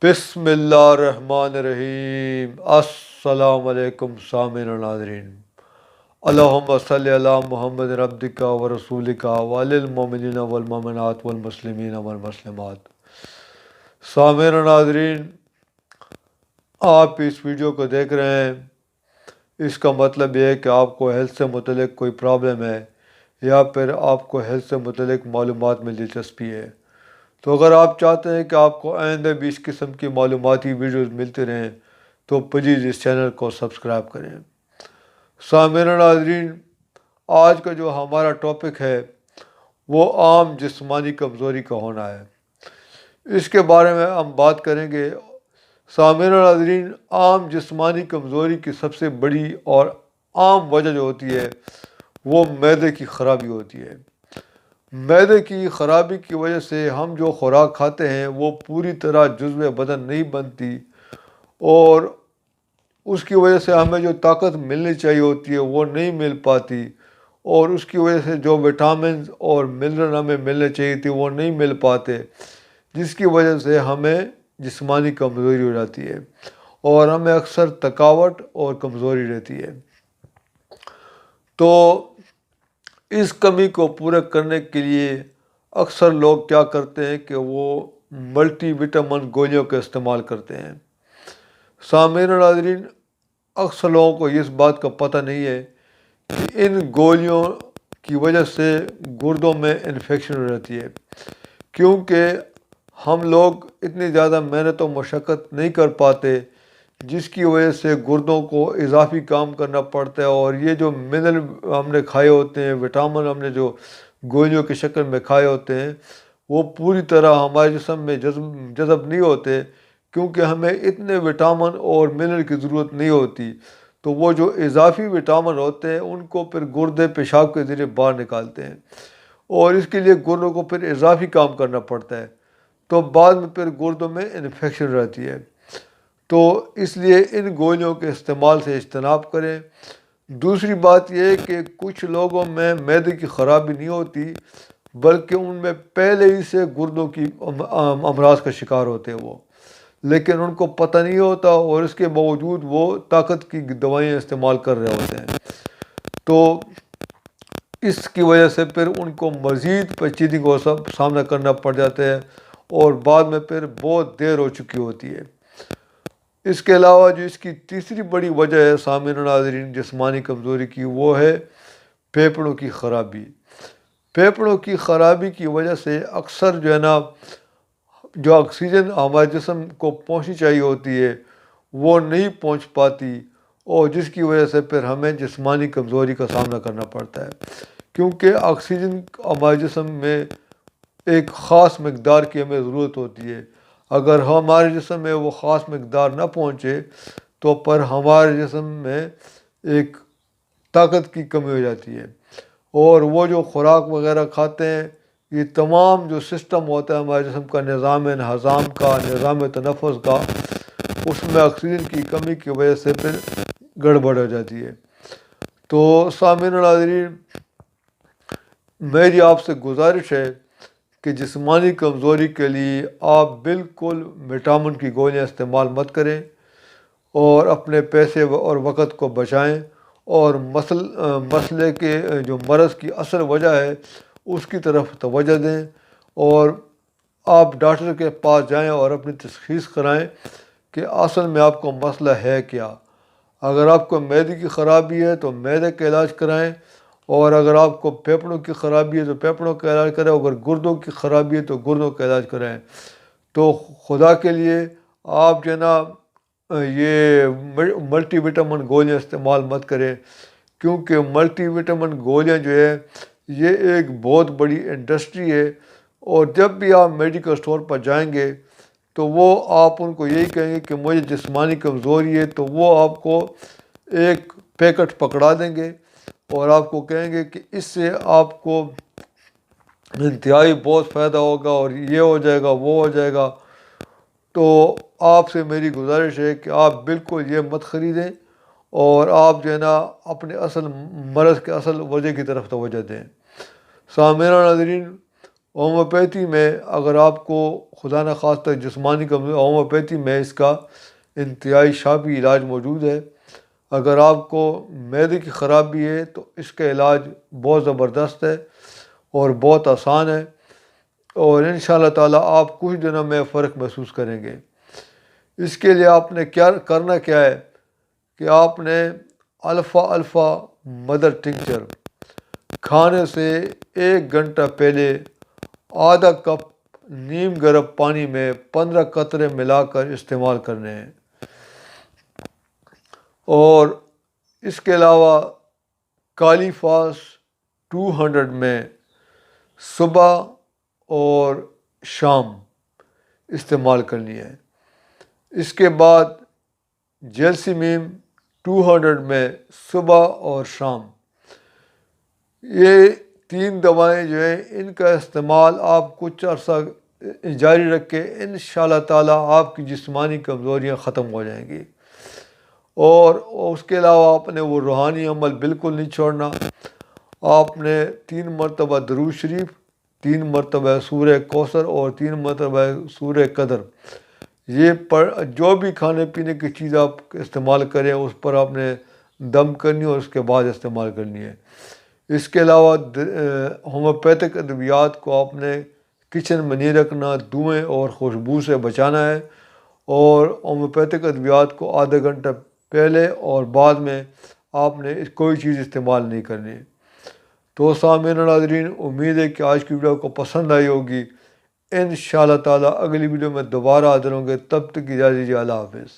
بسم اللہ الرحمن الرحیم۔ السلام علیکم سامعین و ناظرین، اللہم صلی علی محمد عبدک و رسولک وعلی المؤمنین والمؤمنات والمسلمین والمسلمات۔ سامعین و ناظرین، آپ اس ویڈیو کو دیکھ رہے ہیں، اس کا مطلب یہ ہے کہ آپ کو ہیلتھ سے متعلق کوئی پرابلم ہے یا پھر آپ کو ہیلتھ سے متعلق معلومات میں دلچسپی ہے۔ تو اگر آپ چاہتے ہیں کہ آپ کو آئندہ بھی اس قسم کی معلوماتی ویڈیوز ملتے رہیں تو پلیز اس چینل کو سبسکرائب کریں۔ سامعین و ناظرین، آج کا جو ہمارا ٹاپک ہے وہ عام جسمانی کمزوری کا ہونا ہے۔ اس کے بارے میں ہم بات کریں گے۔ سامعین و ناظرین، عام جسمانی کمزوری کی سب سے بڑی اور عام وجہ جو ہوتی ہے وہ معدے کی خرابی ہوتی ہے۔ معدے کی خرابی کی وجہ سے ہم جو خوراک کھاتے ہیں وہ پوری طرح جزو بدن نہیں بنتی، اور اس کی وجہ سے ہمیں جو طاقت ملنی چاہیے ہوتی ہے وہ نہیں مل پاتی، اور اس کی وجہ سے جو وٹامنز اور منرل ہمیں ملنے چاہیے تھے وہ نہیں مل پاتے، جس کی وجہ سے ہمیں جسمانی کمزوری ہو جاتی ہے اور ہمیں اکثر تھکاوٹ اور کمزوری رہتی ہے۔ تو اس کمی کو پورا کرنے کے لیے اکثر لوگ کیا کرتے ہیں کہ وہ ملٹی وٹامن گولیوں کا استعمال کرتے ہیں۔ سامعین و ناظرین، اکثر لوگوں کو اس بات کا پتہ نہیں ہے کہ ان گولیوں کی وجہ سے گردوں میں انفیکشن ہو جاتی ہے، کیونکہ ہم لوگ اتنی زیادہ محنت و مشقت نہیں کر پاتے، جس کی وجہ سے گردوں کو اضافی کام کرنا پڑتا ہے، اور یہ جو منرل ہم نے کھائے ہوتے ہیں، وٹامن ہم نے جو گولیوں کی شکل میں کھائے ہوتے ہیں، وہ پوری طرح ہمارے جسم میں جذب نہیں ہوتے، کیونکہ ہمیں اتنے وٹامن اور منرل کی ضرورت نہیں ہوتی۔ تو وہ جو اضافی وٹامن ہوتے ہیں ان کو پھر گردے پیشاب کے ذریعے باہر نکالتے ہیں، اور اس کے لیے گردوں کو پھر اضافی کام کرنا پڑتا ہے، تو بعد میں پھر گردوں میں انفیکشن رہتی ہے۔ تو اس لیے ان گولیوں کے استعمال سے اجتناب کریں۔ دوسری بات یہ ہے کہ کچھ لوگوں میں معدے کی خرابی نہیں ہوتی، بلکہ ان میں پہلے ہی سے گردوں کی امراض کا شکار ہوتے ہیں وہ، لیکن ان کو پتہ نہیں ہوتا، اور اس کے باوجود وہ طاقت کی دوائیں استعمال کر رہے ہوتے ہیں۔ تو اس کی وجہ سے پھر ان کو مزید پیچیدگیوں کا سامنا کرنا پڑ جاتا ہے، اور بعد میں پھر بہت دیر ہو چکی ہوتی ہے۔ اس کے علاوہ جو اس کی تیسری بڑی وجہ ہے سامعین و ناظرین جسمانی کمزوری کی، وہ ہے پھیپھڑوں کی خرابی۔ پھیپھڑوں کی خرابی کی وجہ سے اکثر جو ہے نا، جو آکسیجن ہمارے جسم کو پہنچنی چاہیے ہوتی ہے وہ نہیں پہنچ پاتی، اور جس کی وجہ سے پھر ہمیں جسمانی کمزوری کا سامنا کرنا پڑتا ہے، کیونکہ آکسیجن ہمارے جسم میں ایک خاص مقدار کی ہمیں ضرورت ہوتی ہے۔ اگر ہمارے جسم میں وہ خاص مقدار نہ پہنچے تو پر ہمارے جسم میں ایک طاقت کی کمی ہو جاتی ہے، اور وہ جو خوراک وغیرہ کھاتے ہیں، یہ تمام جو سسٹم ہوتا ہے ہمارے جسم کا، نظام ہضم کا، نظام تنفس کا، اس میں آکسیجن کی کمی کی وجہ سے پھر گڑبڑ ہو جاتی ہے۔ تو سامعین و ناظرین، میری آپ سے گزارش ہے کہ جسمانی کمزوری کے لیے آپ بالکل وٹامن کی گولیاں استعمال مت کریں، اور اپنے پیسے اور وقت کو بچائیں، اور مسئلے کے جو مرض کی اصل وجہ ہے اس کی طرف توجہ دیں، اور آپ ڈاکٹر کے پاس جائیں اور اپنی تشخیص کرائیں کہ اصل میں آپ کو مسئلہ ہے کیا۔ اگر آپ کو معدے کی خرابی ہے تو معدے کا علاج کرائیں، اور اگر آپ کو پھیپھڑوں کی خرابی ہے تو پھیپھڑوں کا علاج کریں، اگر گردوں کی خرابی ہے تو گردوں کا علاج کریں۔ تو خدا کے لیے آپ جو ہے نا یہ ملٹی وٹامن گولیاں استعمال مت کریں، کیونکہ ملٹی وٹامن گولیاں جو ہے یہ ایک بہت بڑی انڈسٹری ہے، اور جب بھی آپ میڈیکل اسٹور پر جائیں گے تو وہ آپ ان کو یہی کہیں گے کہ مجھے جسمانی کمزوری ہے، تو وہ آپ کو ایک پیکٹ پکڑا دیں گے اور آپ کو کہیں گے کہ اس سے آپ کو انتہائی بہت فائدہ ہوگا، اور یہ ہو جائے گا، وہ ہو جائے گا۔ تو آپ سے میری گزارش ہے کہ آپ بالکل یہ مت خریدیں، اور آپ جو ہے نا اپنے اصل مرض کے اصل وجہ کی طرف توجہ دیں۔ سامعین و ناظرین، ہومیوپیتھی میں اگر آپ کو خدا نخواستہ جسمانی کمزوری، ہومیوپیتھی میں اس کا انتہائی شافی علاج موجود ہے۔ اگر آپ کو معدے کی خرابی ہے تو اس کا علاج بہت زبردست ہے اور بہت آسان ہے، اور انشاءاللہ تعالیٰ آپ کچھ دنوں میں فرق محسوس کریں گے۔ اس کے لیے آپ نے کرنا کیا ہے کہ آپ نے الفا مدر ٹنکچر کھانے سے 1 گھنٹہ پہلے آدھا کپ نیم گرم پانی میں 15 قطرے ملا کر استعمال کرنے ہیں، اور اس کے علاوہ کالی فاس 200 میں صبح اور شام استعمال کرنی ہے۔ اس کے بعد جیلسیمیم 200 میں صبح اور شام، یہ 3 دوائیں جو ہیں ان کا استعمال آپ کچھ عرصہ جاری رکھیں، انشاءاللہ تعالیٰ آپ کی جسمانی کمزوریاں ختم ہو جائیں گی۔ اور اس کے علاوہ آپ نے وہ روحانی عمل بالکل نہیں چھوڑنا۔ آپ نے 3 مرتبہ درود شریف، 3 مرتبہ سورہ کوثر اور 3 مرتبہ سورہ قدر، یہ جو بھی کھانے پینے کی چیز آپ استعمال کریں اس پر آپ نے دم کرنی ہے اور اس کے بعد استعمال کرنی ہے۔ اس کے علاوہ ہومیوپیتھک ادویات کو آپ نے کچن میں نہیں رکھنا، دھوئیں اور خوشبو سے بچانا ہے، اور ہومیوپیتھک ادویات کو آدھا گھنٹہ پہلے اور بعد میں آپ نے کوئی چیز استعمال نہیں کرنی۔ تو سامعین و ناظرین، امید ہے کہ آج کی ویڈیو کو پسند آئی ہوگی۔ انشاءاللہ تعالیٰ اگلی ویڈیو میں دوبارہ حاضر ہوں گے، تب تک اجازت دیجیے، اللہ حافظ۔